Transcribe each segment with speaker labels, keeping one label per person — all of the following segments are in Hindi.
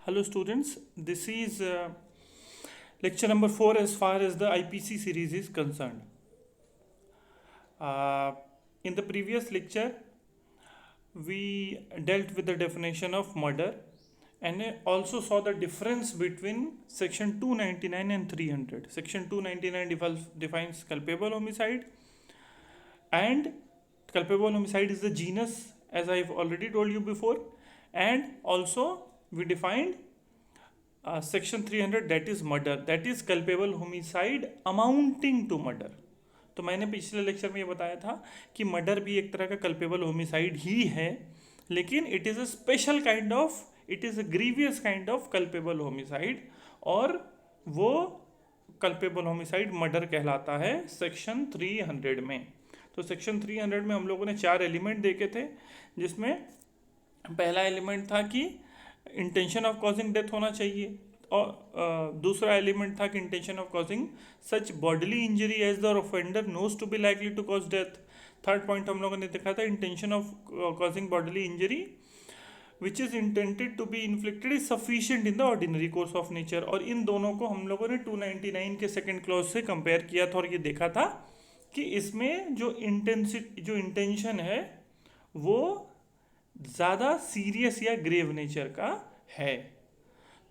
Speaker 1: Hello students, this is lecture number 4 as far as the IPC series is concerned. In the previous lecture, we dealt with the definition of murder and also saw the difference between section 299 and 300. Section 299 defines culpable homicide, and culpable homicide is the genus, as I've already told you before, and also we defined section 300, that is murder, that is culpable homicide amounting to murder. तो मैंने पिछले लेक्चर में ये बताया था कि मर्डर भी एक तरह का कल्पेबल होमिसाइड ही है, लेकिन it is a special kind of, it is a grievous kind of culpable homicide, और वो कल्पेबल होमिसाइड मर्डर कहलाता है सेक्शन 300 में. तो सेक्शन 300 में हम लोगों ने 4 एलिमेंट देखे थे, जिसमें पहला एलिमेंट था कि इंटेंशन ऑफ कॉजिंग डेथ होना चाहिए, और दूसरा एलिमेंट था कि intention of causing such bodily injury as the offender knows to be likely to cause death. Third point हम लोगों ने देखा था intention of causing bodily injury which is intended to be inflicted is sufficient in the ordinary course of nature. और इन दोनों को हम लोगों ने 299 के सेकेंड क्लॉज से कंपेयर किया था, और ये देखा था कि इसमें जो इंटेंशन है वो ज़्यादा सीरियस या ग्रेव नेचर का है.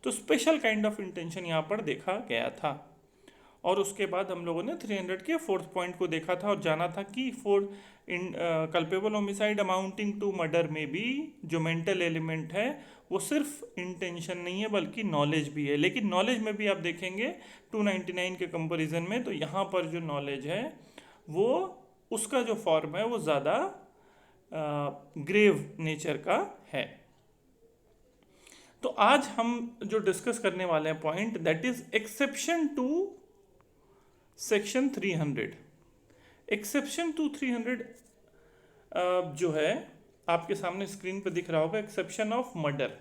Speaker 1: तो स्पेशल काइंड ऑफ इंटेंशन यहाँ पर देखा गया था. और उसके बाद हम लोगों ने 300 के फोर्थ पॉइंट को देखा था और जाना था कि culpable homicide amounting to murder में भी जो मेंटल एलिमेंट है वो सिर्फ इंटेंशन नहीं है बल्कि नॉलेज भी है. लेकिन नॉलेज में भी आप देखेंगे 299 के कंपैरिजन में, तो यहाँ पर जो नॉलेज है वो उसका जो फॉर्म है वो ज़्यादा ग्रेव नेचर का है. तो आज हम जो डिस्कस करने वाले हैं point, that is exception to section 300. Exception to 300 जो है आपके सामने स्क्रीन पर दिख रहा होगा, एक्सेप्शन ऑफ मर्डर.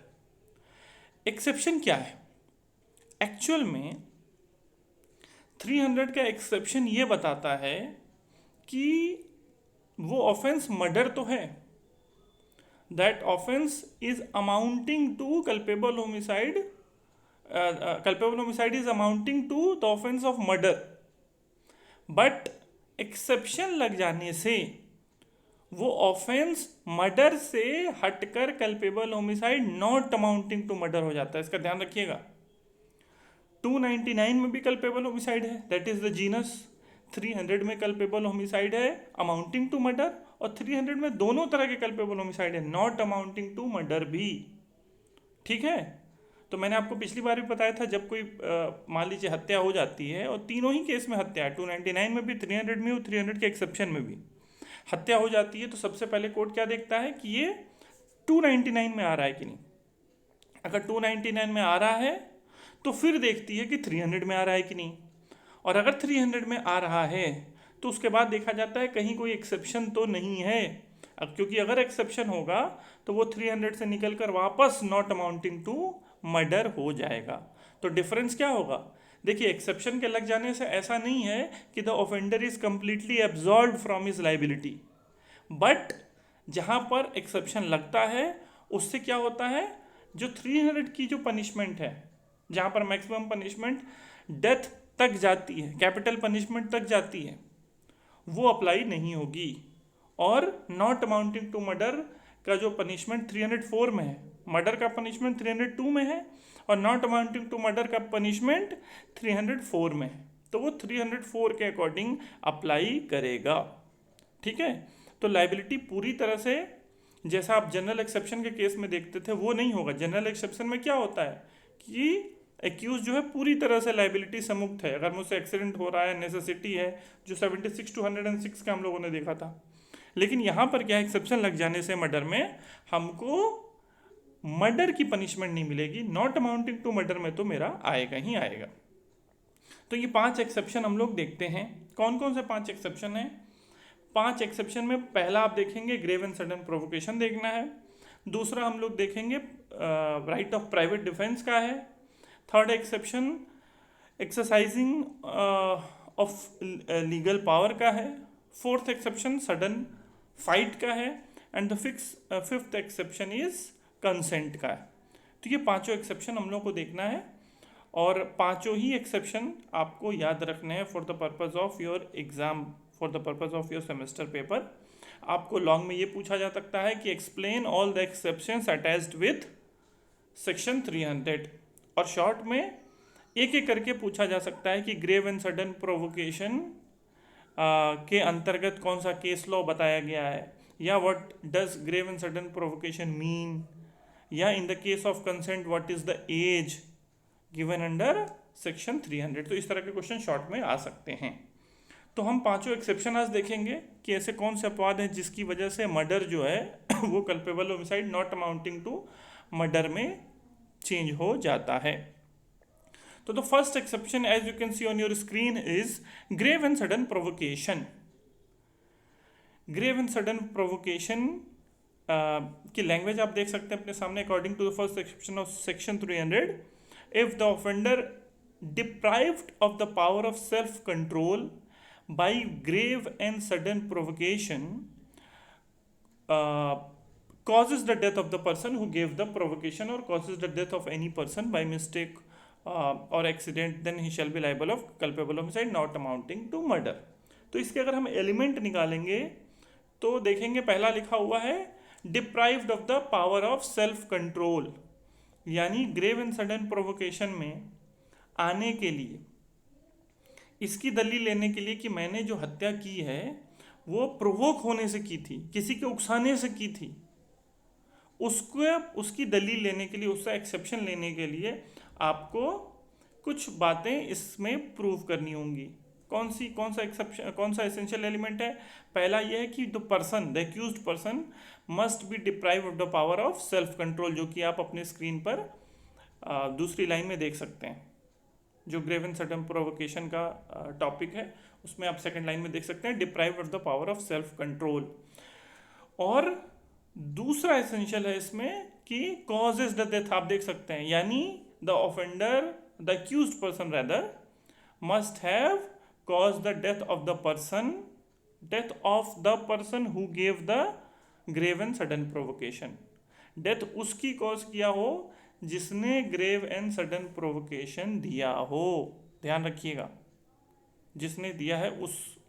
Speaker 1: एक्सेप्शन क्या है एक्चुअल में? 300 का एक्सेप्शन ये बताता है कि वो ऑफेंस मर्डर तो है, that offence is amounting to culpable homicide, culpable homicide is amounting to the offence of murder, but exception लग जाने से वो ऑफेंस मर्डर से हटकर culpable homicide not amounting to murder हो जाता है. इसका ध्यान रखिएगा. 299 में भी कल्पेबल होमिसाइड है, दैट इज द जीनस. 300 में कल्पेबल होमिसाइड है अमाउंटिंग टू मर्डर, और 300 में दोनों तरह के कल्पेबल होमिसाइड है, नॉट अमाउंटिंग टू मर्डर भी. ठीक है. तो मैंने आपको पिछली बार भी बताया था, जब कोई मान लीजिए हत्या हो जाती है, और तीनों ही केस में हत्या है, 299 में भी, 300 में और 300 के एक्सेप्शन में भी हत्या हो जाती है, तो सबसे पहले कोर्ट क्या देखता है कि ये 299 में आ रहा है कि नहीं. अगर 299 में आ रहा है तो फिर देखती है कि 300 में आ रहा है कि नहीं, और अगर 300 में आ रहा है तो उसके बाद देखा जाता है कहीं कोई एक्सेप्शन तो नहीं है. अब क्योंकि अगर एक्सेप्शन होगा तो वो 300 से निकलकर वापस नॉट अमाउंटिंग टू मर्डर हो जाएगा. तो डिफरेंस क्या होगा? देखिए, एक्सेप्शन के लग जाने से ऐसा नहीं है कि the offender is completely absorbed from his liability, but जहाँ पर एक्सेप्शन लगता है उससे क्या होता है, जो 300 की जो पनिशमेंट है, जहाँ पर मैक्सिमम पनिशमेंट डेथ तक जाती है, कैपिटल पनिशमेंट तक जाती है, वो अप्लाई नहीं होगी. और नॉट अमाउंटिंग टू मर्डर का जो पनिशमेंट 304 में है, मर्डर का पनिशमेंट 302 में है, और नॉट अमाउंटिंग टू मर्डर का पनिशमेंट 304 में है, तो वो 304 के अकॉर्डिंग अप्लाई करेगा. ठीक है. तो लाइबिलिटी पूरी तरह से जैसा आप जनरल एक्सेप्शन के केस में देखते थे वो नहीं होगा. जनरल एक्सेप्शन में क्या होता है कि एक्यूज जो है पूरी तरह से लाइबिलिटी से मुक्त है. अगर मुझसे एक्सीडेंट हो रहा है, नेसेसिटी है, जो 76 to 106 का हम लोगों ने देखा था. लेकिन यहाँ पर क्या, एक्सेप्शन लग जाने से मर्डर में हमको मर्डर की पनिशमेंट नहीं मिलेगी, नॉट अमाउंटिंग टू मर्डर में तो मेरा आएगा ही आएगा. तो ये 5 एक्सेप्शन हम लोग देखते हैं. कौन कौन से 5 एक्सेप्शन हैं? 5 एक्सेप्शन में पहला आप देखेंगे ग्रेव एंड सडन प्रोवोकेशन देखना है. दूसरा हम लोग देखेंगे राइट ऑफ प्राइवेट डिफेंस का है. Third exception exercising of legal power का है. फोर्थ एक्सेप्शन सडन फाइट का है. And the fifth exception is consent का है. तो ये पांचों एक्सेप्शन हम लोग को देखना है और पांचों ही एक्सेप्शन आपको याद रखने हैं for the purpose of your exam, for the purpose of your semester paper. आपको लॉन्ग में ये पूछा जा सकता है कि explain all the exceptions attached with section 300, और शॉर्ट में एक एक करके पूछा जा सकता है कि ग्रेव एंड सडन प्रोवोकेशन के अंतर्गत कौन सा केस लॉ बताया गया है, या what does grave and sudden provocation mean, या in the case of consent what is the age given under section 300। तो इस तरह के क्वेश्चन शॉर्ट में आ सकते हैं। तो हम पांचों एक्सेप्शन आज देखेंगे कि ऐसे कौन से अपवाद हैं जिसकी वजह से मर्डर जो है वो culpable homicide not amounting to murder में चेंज हो जाता है। तो the first exception as you can see on your screen is grave and sudden provocation. Grave and sudden provocation की लैंग्वेज आप देख सकते हैं अपने सामने। According to the first exception of section 300, if the offender deprived of the power of self control by grave and sudden provocation causes the death of the person who gave the provocation or causes the death of any person by mistake or accident, then he shall be liable of culpable homicide not amounting to murder। तो इसके अगर हम एलिमेंट निकालेंगे तो देखेंगे पहला लिखा हुआ है deprived of the power of self control, यानी ग्रेव एंड सडन प्रोवोकेशन में आने के लिए, इसकी दलील लेने के लिए कि मैंने जो हत्या की है वो प्रोवोक होने से की थी, किसी के उकसाने से की थी, उसकी दलील लेने के लिए, उसका एक्सेप्शन लेने के लिए आपको कुछ बातें इसमें प्रूव करनी होंगी। कौन सा एक्सेप्शन, कौन सा एसेंशियल एलिमेंट है? पहला यह है कि the person, the accused person must be deprive of the power of self control, जो कि आप अपने स्क्रीन पर दूसरी लाइन में देख सकते हैं। जो ग्रेव एंड सडन प्रोवोकेशन का टॉपिक है उसमें आप सेकंड लाइन में देख सकते हैं deprive of the power of self control. और दूसरा एसेंशियल है इसमें कि कॉजेज द डेथ, आप देख सकते हैं, यानी the offender, the accused person rather must have caused the death of the person who gave the grave and sudden provocation। Death उसकी कॉज किया हो जिसने ग्रेव एंड सडन प्रोवोकेशन दिया हो, ध्यान रखिएगा, जिसने दिया है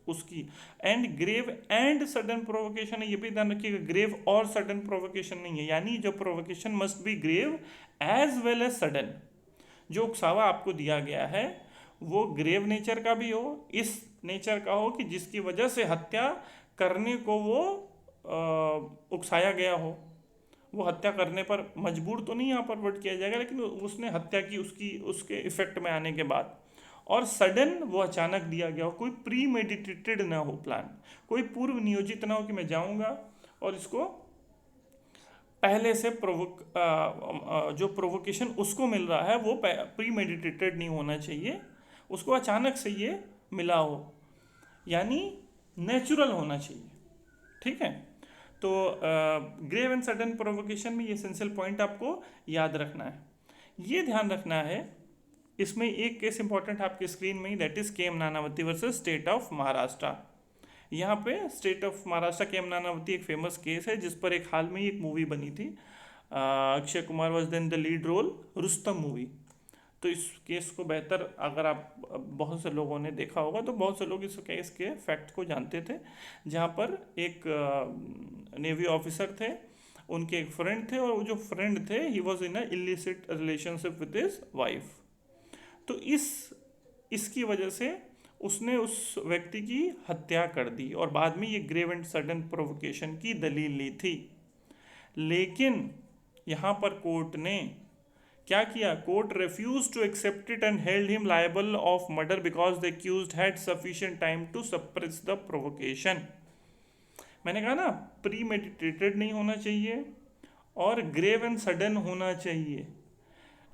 Speaker 1: उसकी। And grave and sudden provocation है, ये भी ध्यान रखिएगा, ग्रेव और सडन प्रोवोकेशन नहीं है, यानी जो provocation must be grave as well as sudden. जो उकसावा आपको दिया गया है वो ग्रेव नेचर का भी हो, इस नेचर का हो कि जिसकी वजह से हत्या करने को वो उकसाया गया हो। वो हत्या करने पर मजबूर तो नहीं यहाँ पर वर्ड किया जाएगा, लेकिन उसने हत्या की उसके इफेक्ट में आने के बाद। और सडन वो अचानक दिया गया हो, कोई प्री मेडिटेटेड ना हो प्लान, कोई पूर्व नियोजित ना हो कि मैं जाऊँगा और इसको पहले से जो प्रोवोकेशन उसको मिल रहा है वो प्री मेडिटेटेड नहीं होना चाहिए, उसको अचानक से ये मिला हो, यानी नेचुरल होना चाहिए। ठीक है, तो ग्रेव एंड सडन प्रोवोकेशन में ये एसेंशियल पॉइंट आपको याद रखना है। ये ध्यान रखना है, इसमें एक केस इंपॉर्टेंट आपके स्क्रीन में ही, that is KM Nanavati versus state of Maharashtra. यहाँ पे state of Maharashtra KM Nanavati एक फेमस केस है जिस पर एक हाल में ही एक मूवी बनी थी, Akshay Kumar was then the lead role, Rustom movie. तो इस केस को बेहतर, अगर आप बहुत से लोगों ने देखा होगा तो बहुत से लोग इस केस के फैक्ट को जानते थे, जहाँ पर एक नेवी ऑफिसर थे, उनके एक फ्रेंड थे, और वो जो फ्रेंड थे he was in a illicit relationship with his wife. तो इसकी वजह से उसने उस व्यक्ति की हत्या कर दी और बाद में ये ग्रेव एंड सडन प्रोवोकेशन की दलील ली थी। लेकिन यहाँ पर कोर्ट ने क्या किया? Court refuse to accept it and held him liable of murder because the accused had sufficient time to suppress the provocation. मैंने कहा ना, प्री मेडिटेटेड नहीं होना चाहिए और ग्रेव एंड सडन होना चाहिए।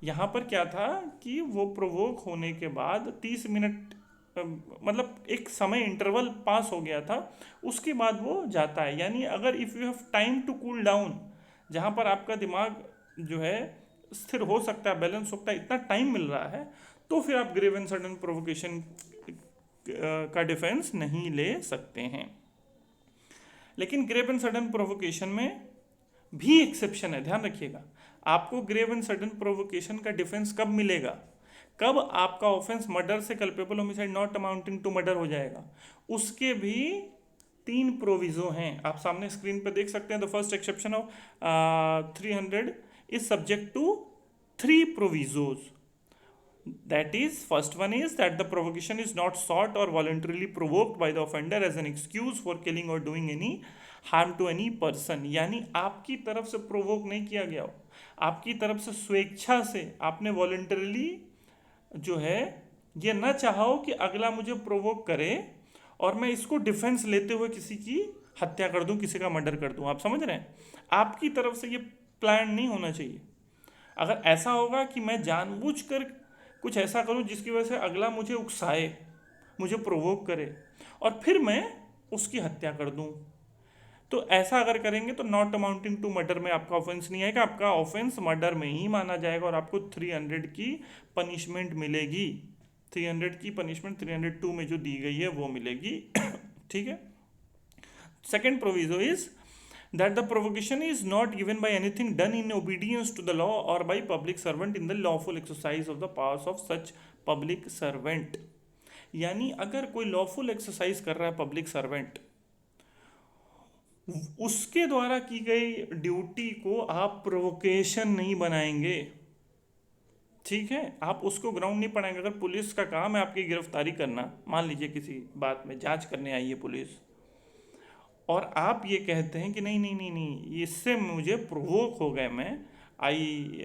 Speaker 1: यहाँ पर क्या था कि वो प्रोवोक होने के बाद 30 मिनट, मतलब एक समय इंटरवल पास हो गया था, उसके बाद वो जाता है। यानी अगर if you have time to cool down, जहाँ पर आपका दिमाग जो है स्थिर हो सकता है, बैलेंस हो सकता है, इतना टाइम मिल रहा है, तो फिर आप ग्रेव एंड सडन प्रोवोकेशन का डिफेंस नहीं ले सकते हैं। लेकिन ग्रेव एंड सडन प्रोवोकेशन में भी एक्सेप्शन है, ध्यान रखिएगा। आपको ग्रेव एंड सडन प्रोवोकेशन का डिफेंस कब मिलेगा, कब आपका ऑफेंस मर्डर से culpable homicide not amounting to murder हो जाएगा। उसके भी 3 प्रोविजो हैं, आप सामने स्क्रीन पे देख सकते हैं। The first exception of 300 is subject to 3 provisos. That is, first one is that the provocation is not sought or voluntarily provoked by the offender as an excuse for killing or doing any harm to any person। यानी आपकी तरफ से प्रोवोक नहीं किया गया हो, आपकी तरफ से स्वेच्छा से आपने वॉलंटरली जो है ये ना चाहो कि अगला मुझे प्रोवोक करे और मैं इसको डिफेंस लेते हुए किसी की हत्या कर दूं, किसी का मर्डर कर दूं। आप समझ रहे हैं, आपकी तरफ से ये प्लान नहीं होना चाहिए। अगर ऐसा होगा कि मैं जानबूझकर कुछ ऐसा करूं जिसकी वजह से अगला मुझे उकसाए, मुझे प्रोवोक करे और फिर मैं उसकी हत्या कर दूं, तो ऐसा अगर करेंगे तो नॉट अमाउंटिंग टू मर्डर में आपका ऑफेंस नहीं आएगा, आपका ऑफेंस मर्डर में ही माना जाएगा और आपको 300 की पनिशमेंट मिलेगी। 300 की पनिशमेंट 302 में जो दी गई है वो मिलेगी। ठीक है। Second proviso is that the provocation is not given by anything done in obedience to the law or by public servant in the lawful exercise of the powers of such public servant। यानी अगर कोई लॉफुल एक्सरसाइज कर रहा है पब्लिक सर्वेंट, उसके द्वारा की गई ड्यूटी को आप प्रोवोकेशन नहीं बनाएंगे। ठीक है, आप उसको ग्राउंड नहीं पढ़ाएंगे। अगर पुलिस का काम है आपकी गिरफ्तारी करना, मान लीजिए किसी बात में जांच करने आई है पुलिस, और आप ये कहते हैं कि नहीं नहीं नहीं नहीं इससे मुझे प्रोवोक हो गए, मैं I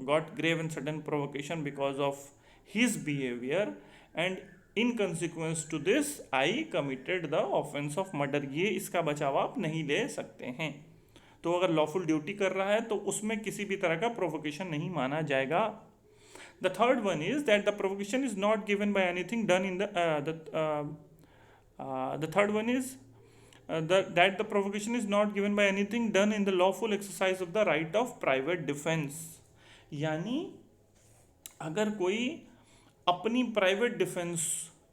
Speaker 1: got grave and sudden provocation because of his behaviour and in consequence to this I committed the offence of murder, ये इसका बचाव आप नहीं ले सकते हैं। तो अगर लॉफुल ड्यूटी कर रहा है तो उसमें किसी भी तरह का प्रोवोकेशन नहीं माना जाएगा। The third one is that the provocation is not given by anything done in the third one is that the provocation is not given by anything done in the lawful exercise of the right of private defense। यानी अगर कोई अपनी प्राइवेट डिफेंस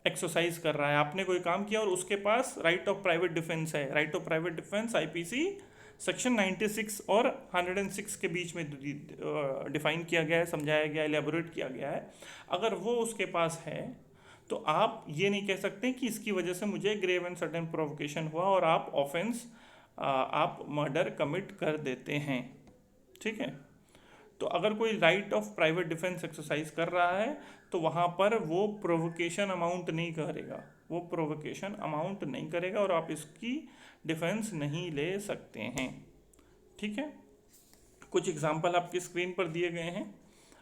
Speaker 1: एक्सरसाइज कर रहा है, आपने कोई काम किया और उसके पास राइट ऑफ प्राइवेट डिफेंस है। Right of private defence IPC section 96 और 106 के बीच में डिफाइन किया गया है, समझाया गया है, एलेबोरेट किया गया है। अगर वो उसके पास है तो आप ये नहीं कह सकते कि इसकी वजह से मुझे ग्रेव एंड सडन प्रोवोकेशन हुआ और आप ऑफेंस आप मर्डर कमिट कर देते हैं। ठीक है, तो अगर कोई right of private defence exercise कर रहा है तो वहाँ पर वो प्रोवोकेशन अमाउंट नहीं करेगा, वो प्रोवोकेशन अमाउंट नहीं करेगा और आप इसकी डिफेंस नहीं ले सकते हैं। ठीक है, कुछ एग्जाम्पल आपकी स्क्रीन पर दिए गए हैं,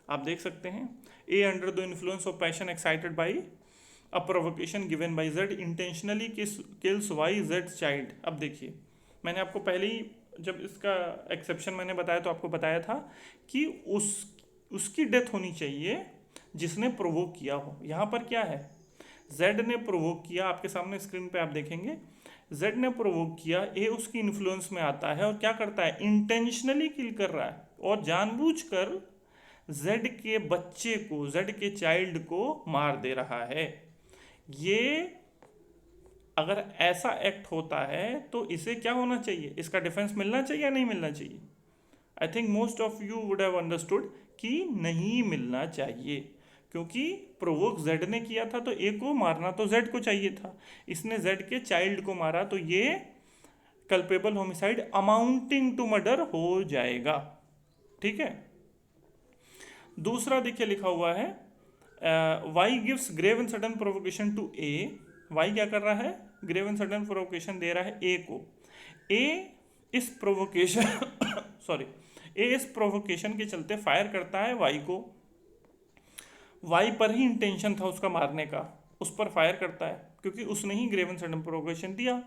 Speaker 1: आप देख सकते हैं। A under the influence of passion excited by a provocation given by Z intentionally kills Y Z child. अब देखिए, मैंने आपको पहले ही जब इसका एक्सेप्शन मैंने बताया तो आपको बताया था कि उसकी डेथ होनी चाहिए जिसने प्रोवोक किया हो। यहाँ पर क्या है, जेड ने प्रोवोक किया, आपके सामने स्क्रीन पे आप देखेंगे जेड ने प्रोवोक किया, ए उसकी इन्फ्लुएंस में आता है और क्या करता है, इंटेंशनली किल कर रहा है और जानबूझकर जेड के बच्चे को, जेड के चाइल्ड को मार दे रहा है। ये अगर ऐसा एक्ट होता है तो इसे क्या होना चाहिए, इसका डिफेंस मिलना चाहिए या नहीं मिलना चाहिए? I think most of you would have understood कि नहीं मिलना चाहिए, क्योंकि प्रोवोक जेड ने किया था तो ए को मारना तो जेड को चाहिए था, इसने जेड के चाइल्ड को मारा तो ये culpable homicide amounting to murder हो जाएगा। ठीक है, दूसरा देखिए लिखा हुआ है Y gives grave and sudden provocation to A. Y क्या कर रहा है, ग्रेव एंड सडन प्रोवोकेशन दे रहा है ए को। ए इस प्रोवोकेशन सॉरी ए इस प्रोवोकेशन के चलते फायर करता है वाई को। वाई पर ही इंटेंशन था उसका मारने का, उस पर फायर करता है क्योंकि उसने ही ग्रेव एंड सडन प्रोवोकेशन दिया,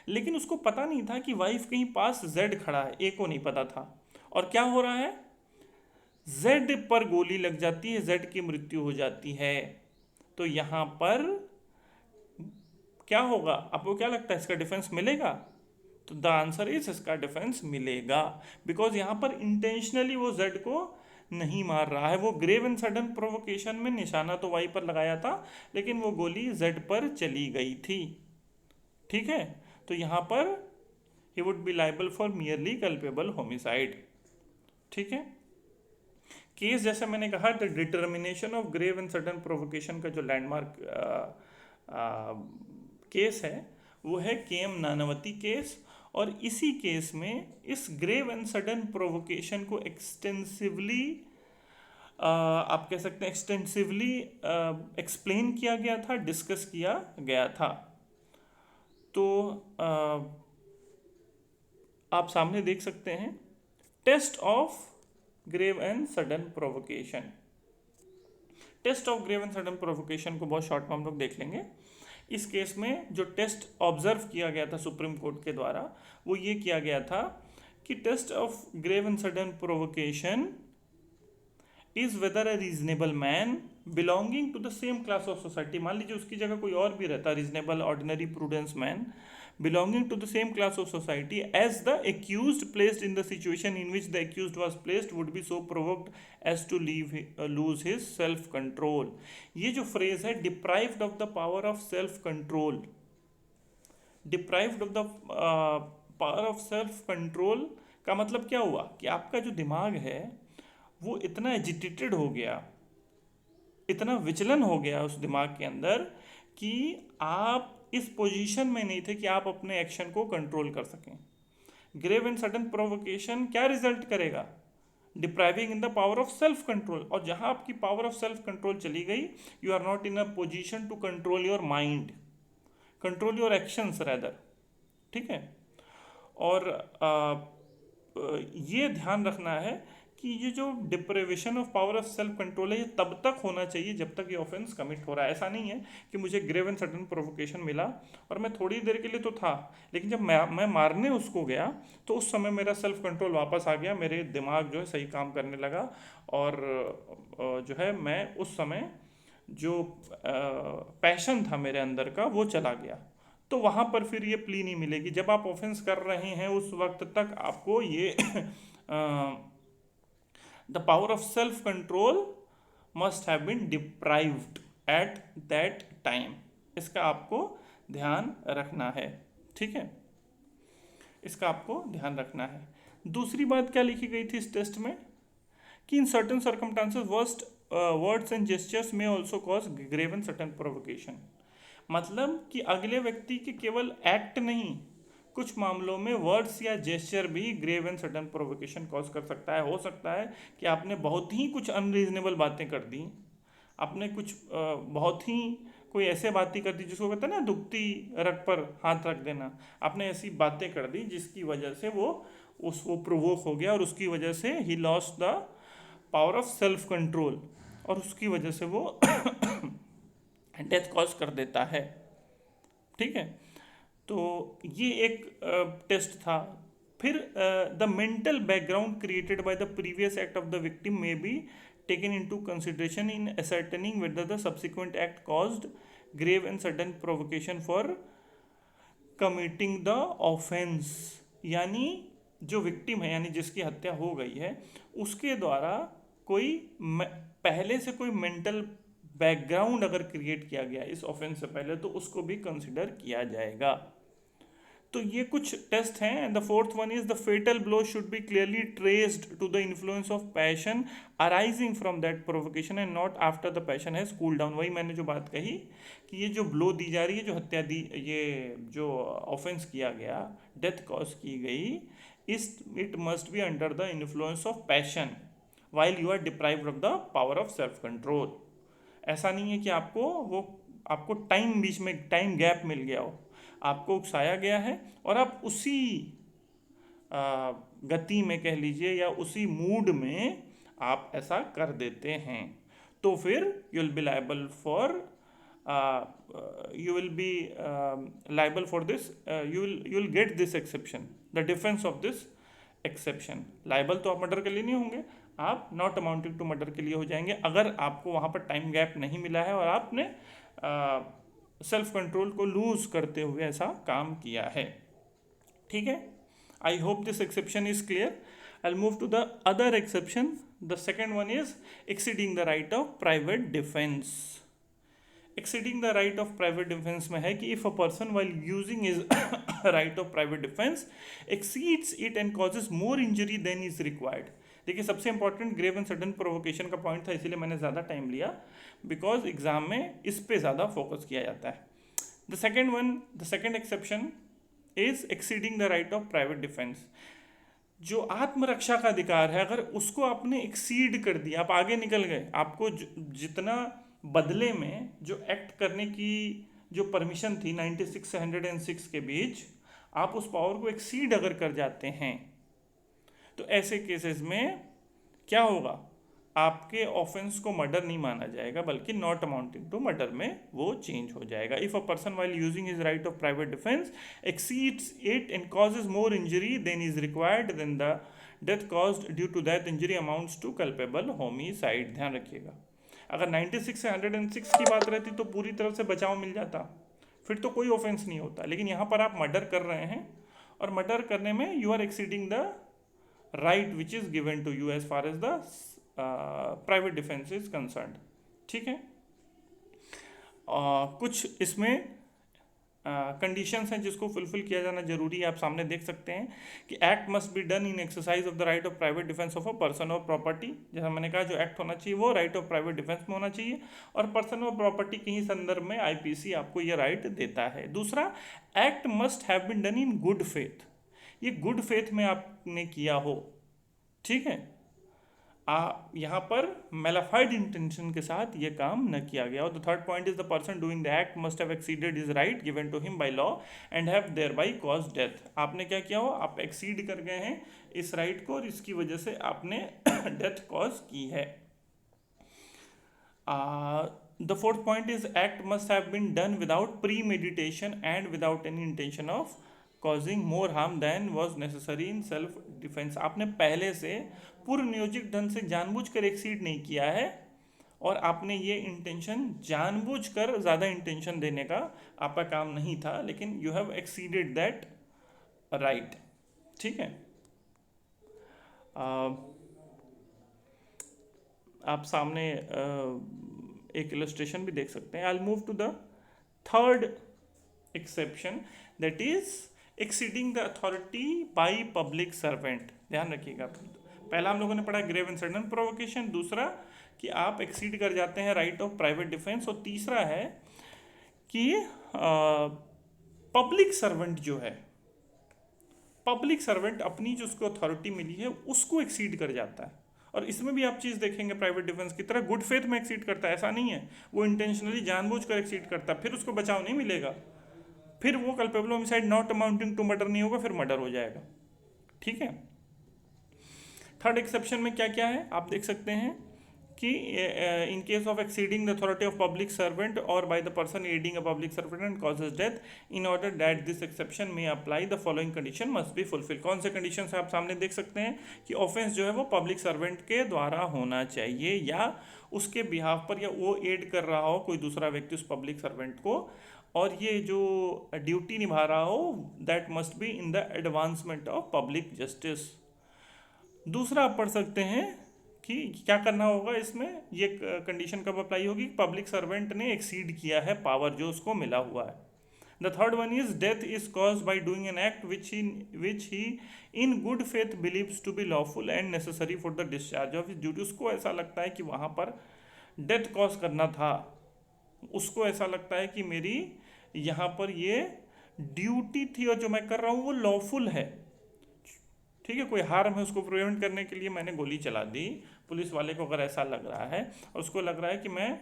Speaker 1: लेकिन उसको पता नहीं था कि वाइफ कहीं पास जेड खड़ा है, ए को नहीं पता था। और क्या हो रहा है, जेड पर गोली लग जाती है, जेड की मृत्यु हो जाती है। तो यहाँ पर क्या होगा, आपको क्या लगता है, इसका डिफेंस मिलेगा? तो द आंसर इज इसका डिफेंस मिलेगा, बिकॉज यहाँ पर इंटेंशनली वो जेड को नहीं मार रहा है। वो ग्रेव एंड सडन प्रोवोकेशन में निशाना तो वाई पर लगाया था, लेकिन वो गोली जेड पर चली गई थी। ठीक है, तो यहाँ पर he would be liable for merely culpable homicide. ठीक है। केस जैसे मैंने कहा, the determination of grave and sudden provocation का जो लैंडमार्क केस है वो है केएम नानावती केस। और इसी केस में इस ग्रेव एंड सडन प्रोवोकेशन को एक्सटेंसिवली आप कह सकते हैं एक्सटेंसिवली एक्सप्लेन किया गया था, डिस्कस किया गया था। तो आप सामने देख सकते हैं test of grave and sudden provocation. Test of grave and sudden provocation को बहुत शॉर्ट में हम लोग देख लेंगे। इस केस में जो टेस्ट ऑब्जर्व किया गया था सुप्रीम कोर्ट के द्वारा वो ये किया गया था कि test of grave and sudden provocation is whether a reasonable man belonging to the same class of society. मान लीजिए उसकी जगह कोई और भी रहता, reasonable ordinary prudence man belonging to the same class of society as the accused placed in the situation in which the accused was placed would be so provoked as to lose his self control। ये जो phrase है deprived of the power of self control, deprived of the power of self control का मतलब क्या हुआ कि आपका जो दिमाग है वो इतना एजिटेटेड हो गया, इतना विचलन हो गया उस दिमाग के अंदर कि आप इस पोजीशन में नहीं थे कि आप अपने एक्शन को कंट्रोल कर सकें। ग्रेव एंड सडन प्रोवोकेशन क्या रिजल्ट करेगा? Depriving in the power of self control. और जहां आपकी पावर ऑफ सेल्फ कंट्रोल चली गई, you are not in a position to control your mind, control your actions rather. ठीक है। और ये ध्यान रखना है कि ये जो deprivation of power of self control है ये तब तक होना चाहिए जब तक ये ऑफेंस कमिट हो रहा है। ऐसा नहीं है कि मुझे ग्रेव एंड सडन प्रोवोकेशन मिला और मैं थोड़ी देर के लिए तो था, लेकिन जब मैं मारने उसको गया तो उस समय मेरा सेल्फ कंट्रोल वापस आ गया, मेरे दिमाग जो है सही काम करने लगा और जो है मैं उस समय जो पैशन था मेरे अंदर का वो चला गया। तो वहाँ पर फिर ये प्ली नहीं मिलेगी। जब आप ऑफेंस कर रहे हैं उस वक्त तक आपको ये the power of self control must have been deprived at that time। इसका आपको ध्यान रखना है। ठीक है, इसका आपको ध्यान रखना है। दूसरी बात क्या लिखी गई थी इस टेस्ट में कि in certain circumstances words and gestures may also cause grave and sudden provocation. मतलब कि अगले व्यक्ति के केवल एक्ट नहीं, कुछ मामलों में वर्ड्स या जेस्चर भी grave and sudden provocation cause कर सकता है। हो सकता है कि आपने बहुत ही कुछ अनरीजनेबल बातें कर दी, आपने कुछ बहुत ही कोई ऐसे बातें कर दी जिसको कहते हैं ना दुखती रग पर हाथ रख देना। आपने ऐसी बातें कर दी जिसकी वजह से वो प्रोवोक हो गया और उसकी वजह से he lost the power of self control और उसकी वजह से वो डेथ कॉज कर देता है। ठीक है, तो ये एक टेस्ट था। फिर the mental background created by the previous act of the victim may be taken into consideration in ascertaining whether the subsequent act caused grave and sudden provocation for committing the offence. यानी जो विक्टिम है, यानी जिसकी हत्या हो गई है, उसके द्वारा कोई पहले से कोई मेंटल बैकग्राउंड अगर क्रिएट किया गया इस ऑफेंस से पहले तो उसको भी कंसिडर किया जाएगा। तो ये कुछ टेस्ट हैं। And the fourth one is the fatal blow should be clearly traced to the influence of passion arising from that provocation and not after the passion has cool down. वही मैंने जो बात कही कि ये जो ब्लो दी जा रही है, जो हत्या दी, ये जो ऑफेंस किया गया, डेथ कॉज की गई, it must be under the influence of passion while you are deprived of the power of self control. ऐसा नहीं है कि आपको टाइम बीच में टाइम गैप मिल गया हो, आपको उकसाया गया है और आप उसी गति में कह लीजिए या उसी मूड में आप ऐसा कर देते हैं, तो फिर you will be liable for this, you will get this exception, the defence of this exception. Liable तो आप मर्डर के लिए नहीं होंगे, आप नॉट अमाउंटिंग टू मर्डर के लिए हो जाएंगे अगर आपको वहाँ पर टाइम गैप नहीं मिला है और आपने सेल्फ कंट्रोल को लूज करते हुए ऐसा काम किया है। ठीक है, I hope this exception is clear. I move to the other exception. The second one is exceeding the right of private defence. Exceeding the right of private defence में है कि if a person while using his right of private defence exceeds it and causes more injury than is required, देखिए सबसे important grave and sudden provocation का पॉइंट था, इसीलिए मैंने ज़्यादा टाइम लिया, बिकॉज एग्जाम में इस पे ज़्यादा फोकस किया जाता है। The second exception is exceeding the right of private defence. जो आत्मरक्षा का अधिकार है, अगर उसको आपने एक्सीड कर दिया, आप आगे निकल गए, आपको जितना बदले में जो एक्ट करने की जो परमिशन थी 96 से 106 के बीच, आप उस पावर को एक्सीड अगर कर जाते हैं, तो ऐसे केसेस में क्या होगा, आपके ऑफेंस को मर्डर नहीं माना जाएगा, बल्कि नॉट अमाउंटिंग टू मर्डर में वो चेंज हो जाएगा। If a person while using his right of private defence exceeds it and causes more injury than is required, then the death caused due to that injury amounts to culpable homicide. ध्यान रखिएगा, अगर 96 से 106 की बात रहती तो पूरी तरह से बचाव मिल जाता, फिर तो कोई ऑफेंस नहीं होता। लेकिन यहाँ पर आप मर्डर कर रहे हैं, और मर्डर करने में you are exceeding the right which is given to you as far as the private defence is concerned. ठीक है, कुछ इसमें कंडीशंस हैं जिसको फुलफिल किया जाना जरूरी है, आप सामने देख सकते हैं कि act must be done in exercise of the right of private defence of a person और प्रॉपर्टी। जैसा मैंने कहा, जो एक्ट होना चाहिए वो राइट ऑफ प्राइवेट डिफेंस में होना चाहिए, और पर्सन और प्रॉपर्टी के ही संदर्भ में आईपीसी आपको ये राइट देता है। दूसरा, act must have been done in good faith. ये गुड फेथ में आपने किया हो, ठीक है, यहाँ पर मेलाफाइड इंटेंशन के साथ ये काम न किया गया। और the third point is the person doing the act must have exceeded his right given to him by law and have thereby cause death. आपने क्या किया हो, आप एक्सीड कर गए हैं इस राइट को, और इसकी वजह से आपने डेथ कॉज की है। The fourth point is act must have been done without premeditation and without any intention of causing more harm than was necessary in self defence. आपने पहले से पूर्व नियोजित ढंग से जानबूझकर एक्सीड नहीं किया है, और आपने ये इंटेंशन जानबूझकर, ज़्यादा इंटेंशन देने का आपका काम नहीं था, लेकिन you have exceeded that right. ठीक है, आप सामने एक इलस्ट्रेशन भी देख सकते हैं। I will move to the third exception, that is exceeding the authority by public servant. ध्यान रखिएगा, पहला हम लोगों ने पढ़ा ग्रेव एंड सडन प्रोवोकेशन, दूसरा कि आप एक्सीड कर जाते हैं राइट ऑफ प्राइवेट डिफेंस, और तीसरा है कि पब्लिक सर्वेंट जो है, पब्लिक सर्वेंट अपनी जो उसको अथॉरिटी मिली है उसको एक्सीड कर जाता है। और इसमें भी आप चीज़ देखेंगे प्राइवेट डिफेंस की तरह गुड फेथ में एक्सीड करता है, ऐसा नहीं है, वो इंटेंशनली जानबूझकर एक्सीड करता है, फिर उसको बचाव नहीं मिलेगा, फिर वो culpable homicide not amounting to murder नहीं होगा, फिर मर्डर हो जाएगा। ठीक है, थर्ड एक्सेप्शन में क्या क्या है आप देख सकते हैं कि in case of exceeding the authority of public servant और by the person aiding a public servant and causes death, in order that this exception may apply the following condition must be fulfil. कौन से कंडीशन आप सामने देख सकते हैं कि ऑफेंस जो है वो पब्लिक सर्वेंट के द्वारा होना चाहिए, या उसके बिहाफ पर, या वो एड कर रहा हो कोई दूसरा व्यक्ति उस पब्लिक सर्वेंट को, और ये जो ड्यूटी निभा रहा हो that must be in the advancement of public justice. दूसरा आप पढ़ सकते हैं कि क्या करना होगा इसमें, ये कंडीशन कब अप्लाई होगी, पब्लिक सर्वेंट ने एक्सीड किया है पावर जो उसको मिला हुआ है। The third one is death is cause by doing an act which he in good faith believes to be lawful and necessary for the discharge of his duty. उसको ऐसा लगता है कि वहाँ पर डेथ कॉज करना था, उसको ऐसा लगता है कि मेरी यहाँ पर ये ड्यूटी थी और जो मैं कर रहा हूँ वो लॉफुल है। ठीक है, कोई हार्म है उसको प्रिवेंट करने के लिए मैंने गोली चला दी, पुलिस वाले को अगर ऐसा लग रहा है और उसको लग रहा है कि मैं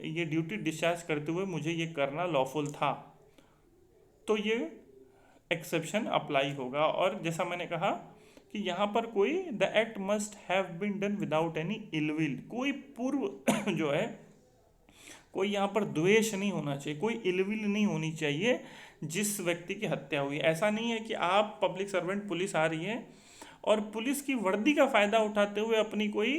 Speaker 1: ये ड्यूटी डिस्चार्ज करते हुए मुझे ये करना लॉफुल था, तो ये एक्सेप्शन अप्लाई होगा। और जैसा मैंने कहा कि यहाँ पर कोई the act must have been done without any ill will, कोई पूर्व जो है कोई यहाँ पर द्वेष नहीं होना चाहिए, कोई इल विल नहीं होनी चाहिए जिस व्यक्ति की हत्या हुई। ऐसा नहीं है कि आप पब्लिक सर्वेंट, पुलिस आ रही है और पुलिस की वर्दी का फ़ायदा उठाते हुए अपनी कोई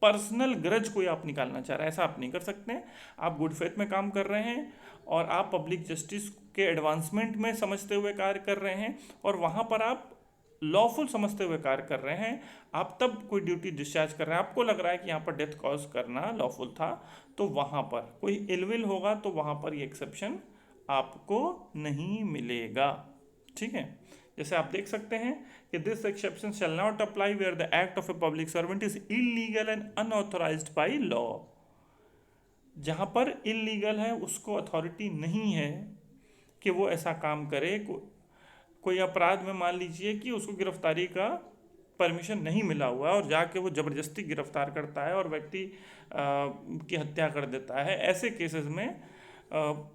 Speaker 1: पर्सनल ग्रज कोई आप निकालना चाह रहे हैं, ऐसा आप नहीं कर सकते। आप गुड फेथ में काम कर रहे हैं और आप पब्लिक जस्टिस के एडवांसमेंट में समझते हुए कार्य कर रहे हैं, और वहाँ पर आप लॉफुल समझते हुए कार्य कर रहे हैं। आप तब कोई ड्यूटी डिस्चार्ज कर रहे हैं, आपको लग रहा है कि यहाँ पर डेथ कॉज करना लॉफुल था, तो वहाँ पर कोई इलविल होगा तो वहाँ पर ये एक्सेप्शन आपको नहीं मिलेगा। ठीक है, जैसे आप देख सकते हैं कि this exception shall not apply where the act of a public servant is illegal and unauthorised by law. जहाँ पर इलीगल है उसको अथॉरिटी नहीं है कि वो ऐसा काम करे। कोई अपराध में मान लीजिए कि उसको गिरफ्तारी का परमिशन नहीं मिला हुआ है और जाके वो ज़बरदस्ती गिरफ्तार करता है और व्यक्ति की हत्या कर देता है, ऐसे केसेस में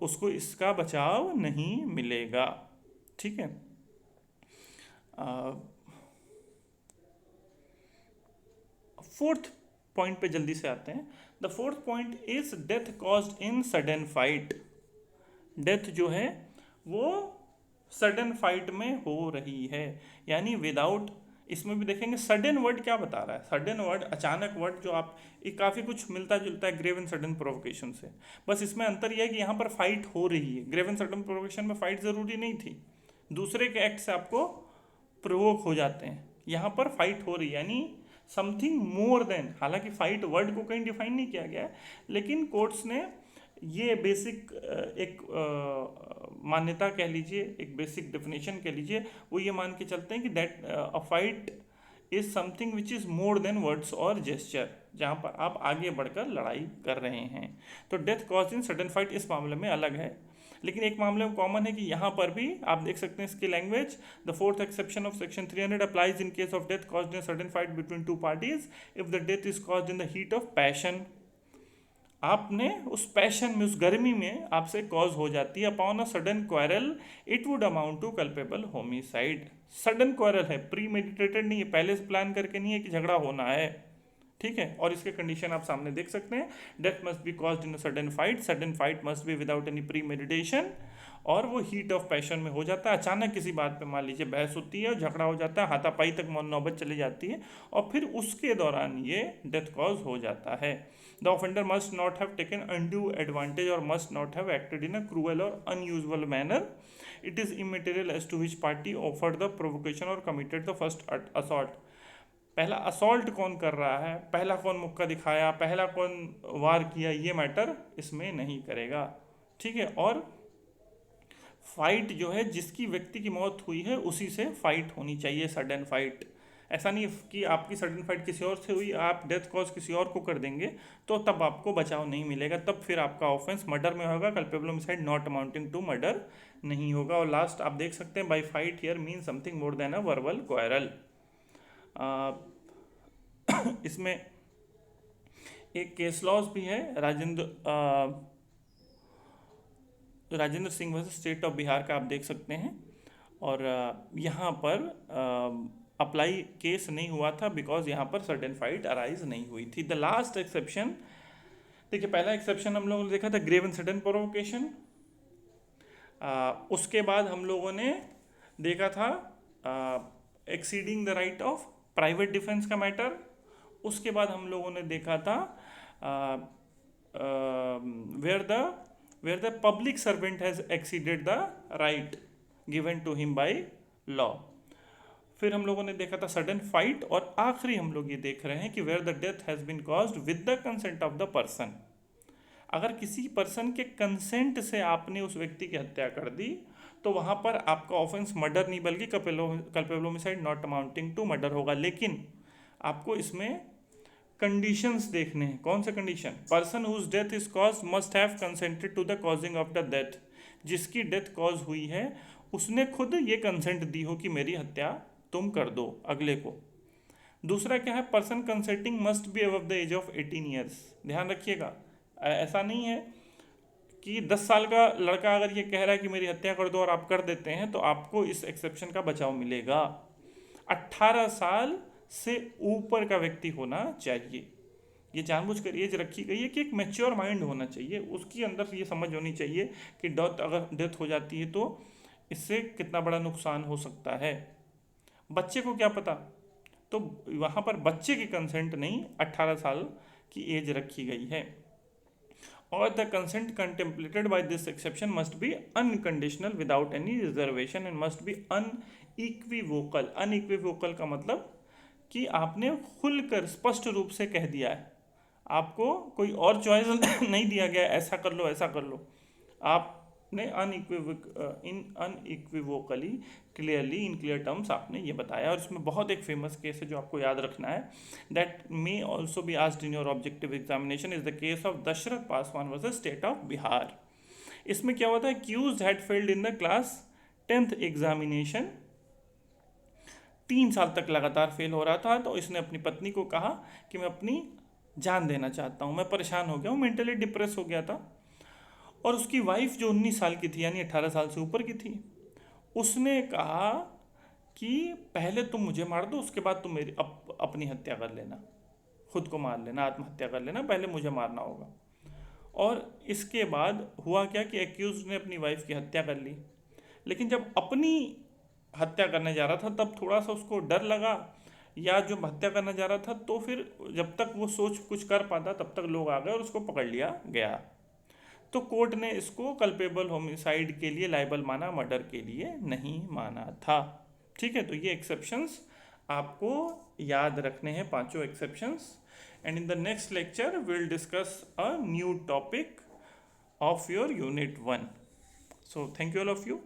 Speaker 1: उसको इसका बचाव नहीं मिलेगा। ठीक है। फोर्थ पॉइंट पे जल्दी से आते हैं। The fourth point is death caused in sudden fight. Death जो है वो सडन फाइट में हो रही है, यानी विदाउट, इसमें भी देखेंगे सडन वर्ड क्या बता रहा है। सडन वर्ड अचानक वर्ड जो आप, ये काफ़ी कुछ मिलता जुलता है ग्रेव एंड सडन प्रोवोकेशन से, बस इसमें अंतर यह है कि यहाँ पर फाइट हो रही है। ग्रेव एंड सडन प्रोवोकेशन में फाइट ज़रूरी नहीं थी, दूसरे के एक्ट से आपको प्रोवोक हो जाते हैं। यहाँ पर फाइट हो रही है यानी समथिंग मोर देन, हालांकि फाइट वर्ड को कहीं डिफाइन नहीं किया गया है, लेकिन कोर्ट्स ने ये बेसिक एक मान्यता कह लीजिए, एक बेसिक डेफिनेशन कह लीजिए, वो ये मान के चलते हैं कि that a fight is something which is more than words और जेस्चर, जहाँ पर आप आगे बढ़कर लड़ाई कर रहे हैं। तो डेथ कॉज इन सडन फाइट इस मामले में अलग है, लेकिन एक मामले में कॉमन है कि यहाँ पर भी आप देख सकते हैं इसकी language, the fourth exception of section 300 applies in case of death caused in sudden fight between two parties if the death is caused in the heat of passion. आपने उस पैशन में, उस गर्मी में आपसे कॉज हो जाती है। Upon a sudden quarrel it would amount to culpable homicide. Sudden quarrel है, प्री मेडिटेटेड नहीं है, पहले से प्लान करके नहीं है कि झगड़ा होना है। ठीक है, और इसके कंडीशन आप सामने देख सकते हैं। Death must be caused in a sudden fight, sudden fight must be without any pre meditation, और वो हीट ऑफ पैशन में हो जाता है। अचानक किसी बात पे मान लीजिए बहस होती है और झगड़ा हो जाता है, हाथापाई तक नौबत चली जाती है, और फिर उसके दौरान ये डेथ कॉज हो जाता है। The offender must not have taken undue advantage और must not have acted in a cruel और unusual manner. It is immaterial as to which party offered the provocation और कमिटेड द फर्स्ट असॉल्ट। पहला असॉल्ट कौन कर रहा है, पहला कौन मुक्का दिखाया, पहला कौन वार किया, ये मैटर इसमें नहीं करेगा। ठीक है, और फाइट जो है जिसकी व्यक्ति की मौत हुई है उसी से फाइट होनी चाहिए, सडन फाइट। ऐसा नहीं कि आपकी सडन फाइट किसी और से हुई, आप डेथ कॉज किसी और को कर देंगे तो तब आपको बचाव नहीं मिलेगा, तब फिर आपका ऑफेंस मर्डर में होगा, culpable homicide not amounting to murder नहीं होगा। और लास्ट आप देख सकते हैं, by fight here mean something more than a verbal quarrel. इसमें एक केस लॉज भी है, Rajendra Singh versus state of Bihar का आप देख सकते हैं, और यहाँ पर अप्लाई केस नहीं हुआ था बिकॉज यहाँ पर सडन फाइट अराइज नहीं हुई थी। द लास्ट एक्सेप्शन देखिए, पहला एक्सेप्शन हम लोगों ने देखा था ग्रेव एंड सडन प्रोवोकेशन, उसके बाद हम लोगों ने देखा था exceeding the right of private defence का मैटर, उसके बाद हम लोगों ने देखा था where the public servant has exceeded the right given to him by law. फिर हम लोगों ने देखा था सडन फाइट, और आखिरी हम लोग ये देख रहे हैं कि where the death has been caused with the consent of the person. अगर किसी पर्सन के कंसेंट से आपने उस व्यक्ति की हत्या कर दी तो वहाँ पर आपका ऑफेंस मर्डर नहीं बल्कि culpable homicide not amounting to murder होगा। लेकिन आपको इसमें कंडीशंस देखने हैं। कौन से condition? Person whose death is cause must have consented to the causing of the death. जिसकी डेथ कॉज हुई है उसने खुद ये कंसेंट दी हो कि मेरी हत्या तुम कर दो अगले को। दूसरा क्या है? Person consenting must be above the age of 18 years. ध्यान रखिएगा, ऐसा नहीं है कि 10 साल का लड़का अगर ये कह रहा है कि मेरी हत्या कर दो और आप कर देते हैं तो आपको इस एक्सेप्शन का बचाव मिलेगा। 18 साल से ऊपर का व्यक्ति होना चाहिए। ये जानबूझकर एज रखी गई है कि एक मैच्योर माइंड होना चाहिए, उसकी अंदर ये समझ होनी चाहिए कि अगर डेथ हो जाती है तो इससे कितना बड़ा नुकसान हो सकता है। बच्चे को क्या पता, तो वहाँ पर बच्चे की कंसेंट नहीं, 18 साल की एज रखी गई है। और the consent contemplated by this exception must be unconditional without any reservation and must be unequivocal. Unequivocal का मतलब कि आपने खुलकर स्पष्ट रूप से कह दिया है, आपको कोई और चॉइस नहीं दिया गया ऐसा कर लो ऐसा कर लो। आप ने unequivocally clearly in clear terms आपने ये बताया। और इसमें बहुत एक फेमस केस है जो आपको याद रखना है, that may also be asked in your objective examination, is the case of Dashrath Paswan versus state of Bihar. इसमें क्या होता है, accused had failed in the class 10th examination, 3 साल तक लगातार फेल हो रहा था, तो इसने अपनी पत्नी को कहा कि मैं अपनी जान देना चाहता हूँ, मैं परेशान हो गया हूँ, मेंटली डिप्रेस हो गया था। और उसकी वाइफ जो 19 साल की थी, यानी 18 साल से ऊपर की थी, उसने कहा कि पहले तुम मुझे मार दो, उसके बाद तुम मेरी अपनी हत्या कर लेना, खुद को मार लेना, आत्महत्या कर लेना, पहले मुझे मारना होगा। और इसके बाद हुआ क्या कि एक्यूज ने अपनी वाइफ की हत्या कर ली। लेकिन जब अपनी हत्या करने जा रहा था तब थोड़ा सा उसको डर लगा, या जो हत्या करने जा रहा था, तो फिर जब तक वो सोच कुछ कर पाता तब तक लोग आ गए और उसको पकड़ लिया गया। तो कोर्ट ने इसको कल्पेबल होमिसाइड के लिए लाइबल माना, मर्डर के लिए नहीं माना था। ठीक है, तो ये एक्सेप्शंस आपको याद रखने हैं, पांचों exceptions. And in the next lecture will discuss a new topic of your unit 1. So thank you all of you.